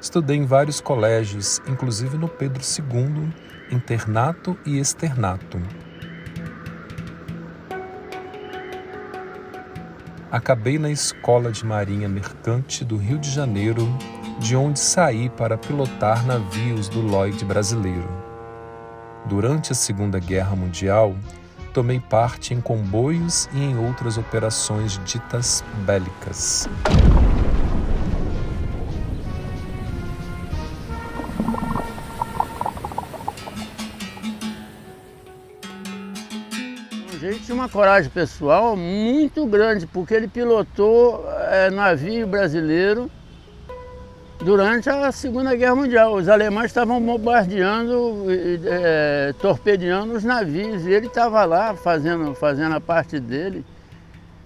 Estudei em vários colégios, inclusive no Pedro II, internato e externato. Acabei na Escola de Marinha Mercante do Rio de Janeiro, de onde saí para pilotar navios do Lloyd brasileiro. Durante a Segunda Guerra Mundial, tomei parte em comboios e em outras operações ditas bélicas. Ele tinha uma coragem pessoal muito grande, porque ele pilotou navio brasileiro durante a Segunda Guerra Mundial. Os alemães estavam bombardeando, torpedeando os navios, e ele estava lá fazendo a parte dele.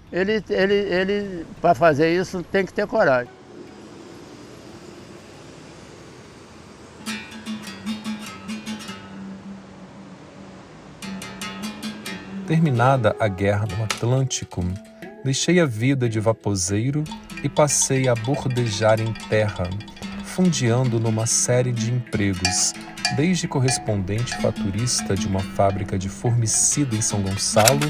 Ele para fazer isso, tem que ter coragem. Terminada a Guerra no Atlântico, deixei a vida de vaposeiro e passei a bordejar em terra, fundeando numa série de empregos, desde correspondente faturista de uma fábrica de formicida em São Gonçalo,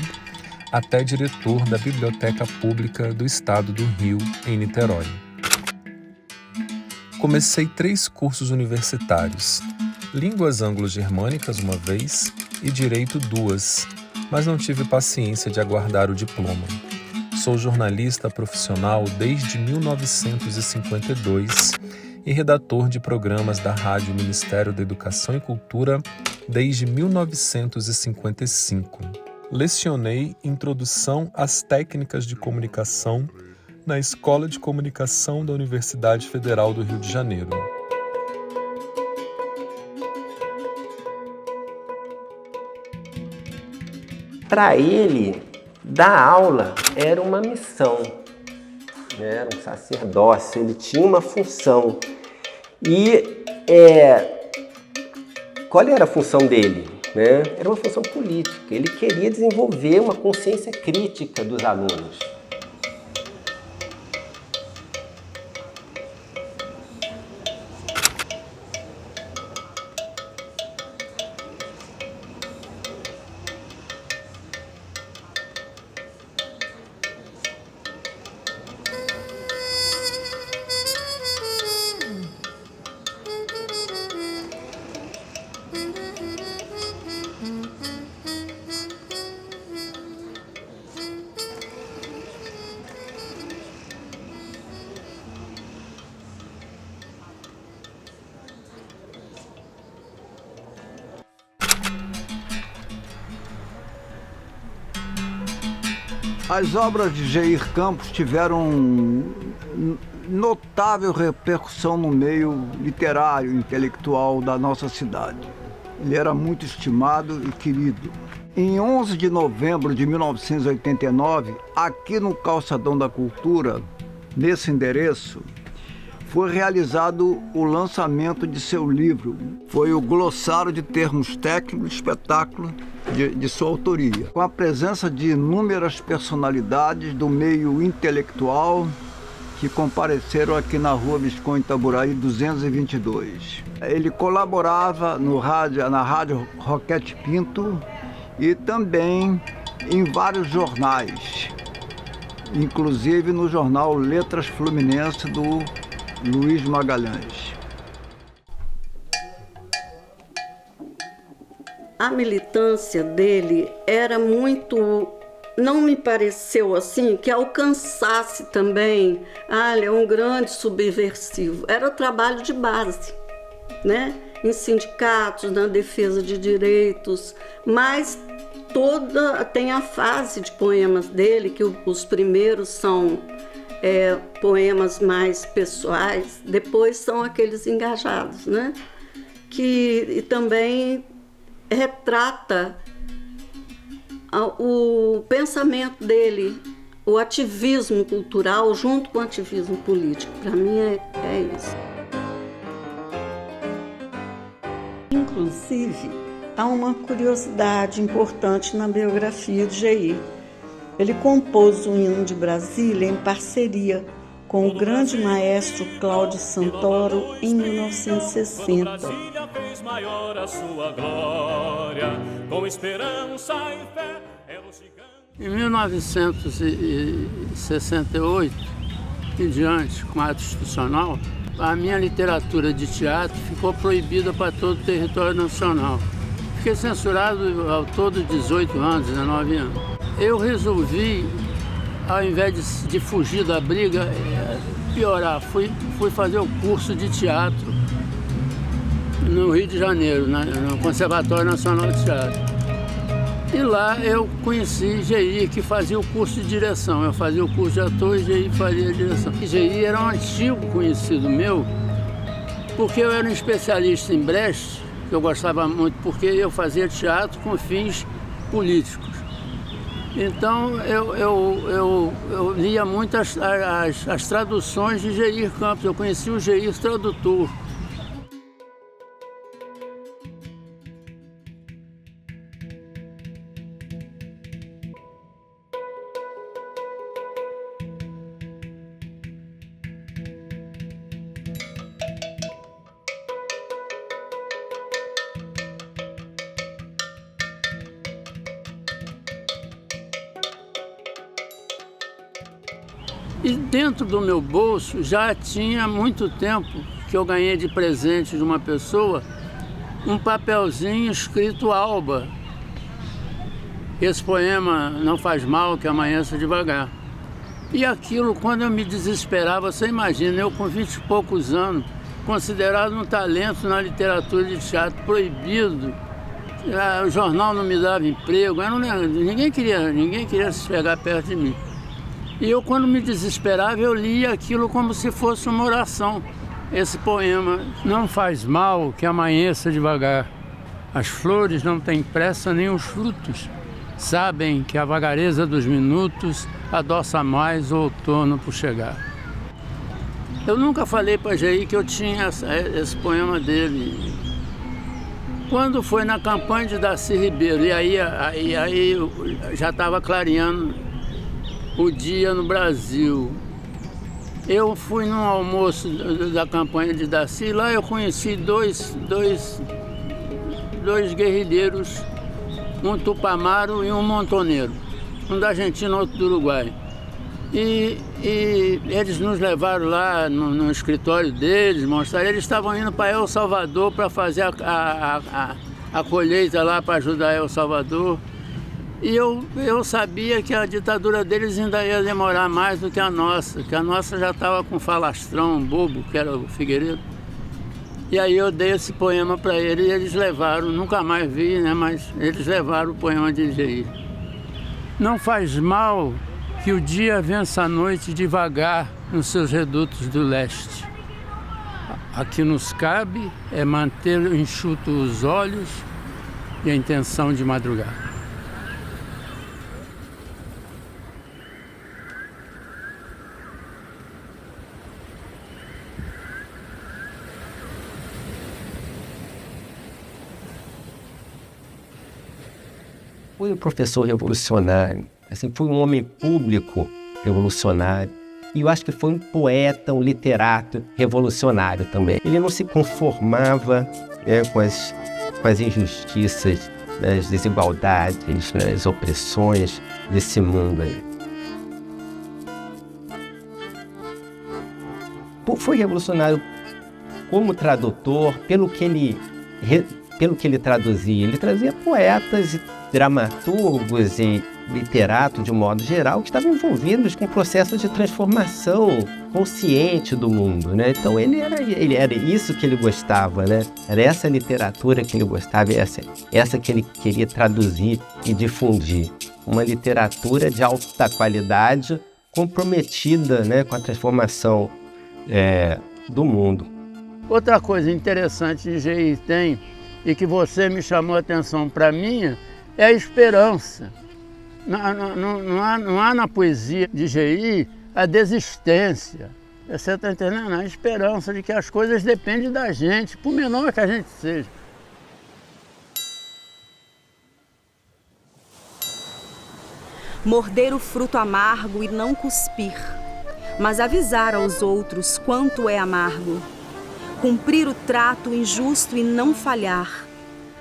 até diretor da Biblioteca Pública do Estado do Rio, em Niterói. Comecei 3 cursos universitários, Línguas Anglo-Germânicas uma vez e Direito 2, mas não tive paciência de aguardar o diploma. Sou jornalista profissional desde 1952 e redator de programas da Rádio Ministério da Educação e Cultura desde 1955. Lecionei Introdução às Técnicas de Comunicação na Escola de Comunicação da Universidade Federal do Rio de Janeiro. Para ele, dar aula era uma missão, né? Era um sacerdócio, ele tinha uma função. E qual era a função dele? Né? Era uma função política, ele queria desenvolver uma consciência crítica dos alunos. As obras de Jair Campos tiveram notável repercussão no meio literário e intelectual da nossa cidade. Ele era muito estimado e querido. Em 11 de novembro de 1989, aqui no Calçadão da Cultura, nesse endereço, foi realizado o lançamento de seu livro. Foi o Glossário de Termos Técnicos de Espetáculo de sua autoria, com a presença de inúmeras personalidades do meio intelectual que compareceram aqui na Rua Visconde Itaburaí 222. Ele colaborava na Rádio Roquete Pinto e também em vários jornais, inclusive no jornal Letras Fluminense do Luiz Magalhães. A militância dele era muito... Não me pareceu assim que alcançasse também, ele é um grande subversivo. Era trabalho de base, né? Em sindicatos, na defesa de direitos, mas tem a fase de poemas dele, que os primeiros são poemas mais pessoais, depois são aqueles engajados, né? Que também retrata o pensamento dele, o ativismo cultural junto com o ativismo político. Para mim é isso. Inclusive, há uma curiosidade importante na biografia de Jair. Ele compôs o hino de Brasília em parceria com o grande maestro Cláudio Santoro em 1960. Fez maior a sua glória, com esperança e fé, em 1968, em diante, com o ato institucional, a minha literatura de teatro ficou proibida para todo o território nacional. Fiquei censurado ao todo 18 anos, 19 anos. Eu resolvi, ao invés de fugir da briga, piorar. Fui fazer o curso de teatro no Rio de Janeiro, no Conservatório Nacional de Teatro. E lá eu conheci Geir, que fazia o curso de direção. Eu fazia o curso de ator e Geir fazia a direção. E Geir era um antigo conhecido meu, porque eu era um especialista em Brecht, que eu gostava muito, porque eu fazia teatro com fins políticos. Então eu lia muito as traduções de Geir Campos. Eu conheci o Geir tradutor. E dentro do meu bolso já tinha muito tempo que eu ganhei de presente de uma pessoa um papelzinho escrito Alba. Esse poema não faz mal que amanheça devagar. E aquilo, quando eu me desesperava, você imagina, eu com 20 e poucos anos, considerado um talento na literatura de teatro, proibido, o jornal não me dava emprego, ninguém queria se chegar perto de mim. E eu, quando me desesperava, eu lia aquilo como se fosse uma oração. Esse poema: não faz mal que amanheça devagar. As flores não têm pressa nem os frutos. Sabem que a vagareza dos minutos adoça mais o outono por chegar. Eu nunca falei para Geir que eu tinha esse poema dele. Quando foi na campanha de Darcy Ribeiro, e aí já estava clareando o dia no Brasil. Eu fui num almoço da campanha de Darcy, e lá eu conheci dois guerrilheiros, um tupamaro e um montoneiro, um da Argentina e outro do Uruguai. E eles nos levaram lá no escritório deles, mostraram. Eles estavam indo para El Salvador para fazer a colheita lá, para ajudar El Salvador. E eu sabia que a ditadura deles ainda ia demorar mais do que a nossa já estava com falastrão bobo, que era o Figueiredo. E aí eu dei esse poema para eles e eles levaram, nunca mais vi, né, mas eles levaram o poema de Geir. Não faz mal que o dia vença a noite devagar nos seus redutos do leste. A que nos cabe é manter enxutos os olhos e a intenção de madrugar. Foi um professor revolucionário, assim, foi um homem público revolucionário. E eu acho que foi um poeta, um literato revolucionário também. Ele não se conformava, né, com as injustiças, as desigualdades, né, as opressões desse mundo aí. Foi revolucionário como tradutor, pelo que ele traduzia. Ele trazia poetas, dramaturgos e literatos, de um modo geral, que estavam envolvidos com processos de transformação consciente do mundo, né? Então ele era isso que ele gostava, né? Era essa literatura que ele gostava, essa que ele queria traduzir e difundir. Uma literatura de alta qualidade, comprometida, né, com a transformação do mundo. Outra coisa interessante que Geir tem, e que você me chamou a atenção para mim, é a esperança. Não há na poesia de Geir a desistência. Você está entendendo? A esperança de que as coisas dependem da gente, por menor que a gente seja. Morder o fruto amargo e não cuspir. mas avisar aos outros quanto é amargo. Cumprir o trato injusto e não falhar,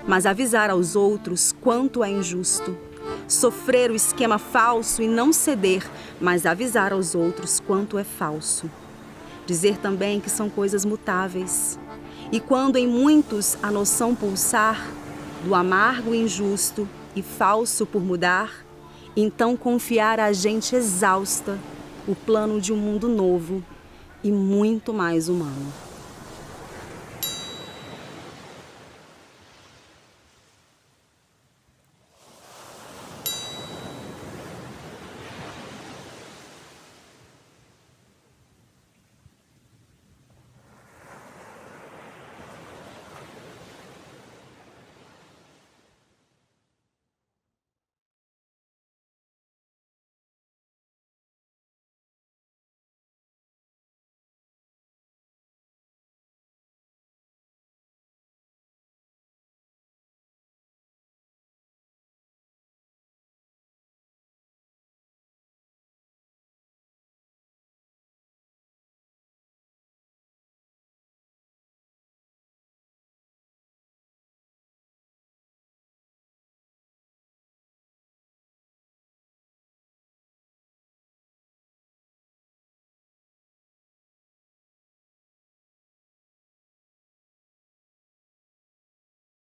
mas avisar aos outros quanto é injusto. Sofrer o esquema falso e não ceder, mas avisar aos outros quanto é falso. Dizer também que são coisas mutáveis. E quando em muitos a noção pulsar do amargo e injusto e falso por mudar, então confiar à gente exausta o plano de um mundo novo e muito mais humano.